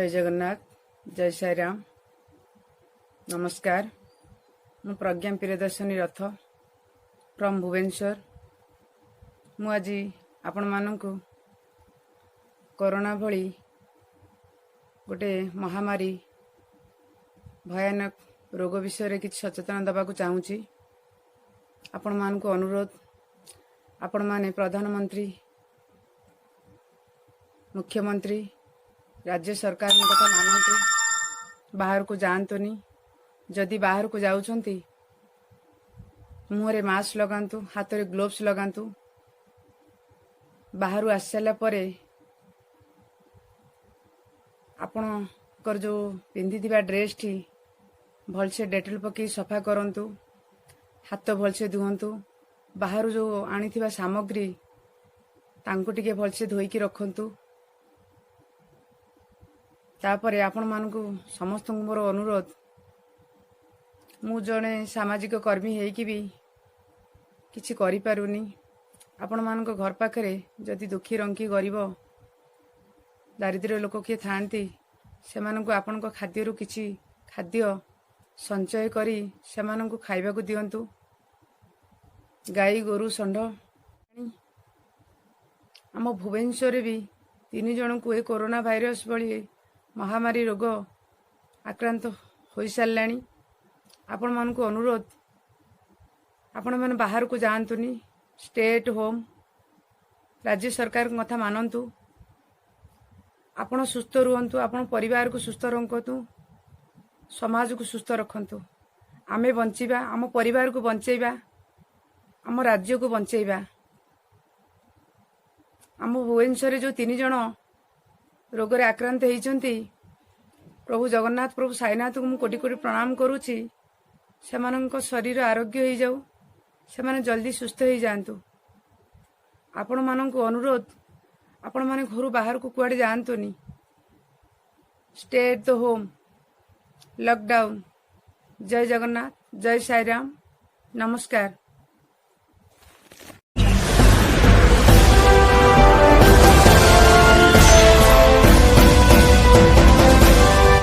जय जगन्नाथ जय साई राम नमस्कार मु प्रज्ञा प्रियदर्शनी रथ फ्रॉम भुवनेश्वर मु आज आपण मानकु कोरोना भली गोटे महामारी भयानक रोग विषय रे किछि सचेतन दबाकू चाहूँगी। आपण मानकु अनुरोध आपण माने प्रधानमंत्री मुख्यमंत्री राज्य सरकार कथा मानतु बाहर को जातुनी जदि बाहर को जाउछंती मुहरे मास्क लगांतु हाथ रे ग्लोव्स लगांतु बाहर आस सारा परे आपणकर जो पिंधि ड्रेस टी भलसे डेटल पकई सफा करंतु हाथ भलसे धुहंतु बाहर जो आनी सामग्री तांको टिके भलसे धोईकी रखंतु। तापरे आपण मानकु समस्त मोर अनुरोध मु जने सामाजिक कर्मी हेकि भी किछि करि पारुनी आपण मानक घर पाखरे जदि दुखी रंकी गरीब दारिद्र्य लोक किए थांती से मानकु आपणक खाद्यरु किछि खाद्य संचय करी से मानकु खाइबाकू दियंतु। गाई गोरु षंढ आम भुवनेश्वर भी 3 जन को ए कोरोना भाइरस भली महामारी रोग आक्रांत हो सारे। आपण मानकु अनुरोध आपण माने बाहर को जातुनी स्टे एट होम राज्य सरकार कथा मानतु आपण सुस्थ रुहंतु आपण परिवार को सुस्थ रखंतु समाज को सुस्थ रखंतु। आमे बंचीबा आम परिवार को बंचेबा आम राज्य को बंचेबा। आम भुवनेश्वर जो 3 जन रोग आक्रांत होती प्रभु जगन्नाथ प्रभु साईनाथ को कोटि कोटि प्रणाम करुछि सेमानंक शरीर आरोग्य हो जाऊ से माने जल्दी सुस्थ हो जातु। आपण मानंकु अनुरोध आपण माने घर बाहर को कुआडे जातुनी stay at the home lockdown. Jai Jagannath जय साई राम नमस्कार।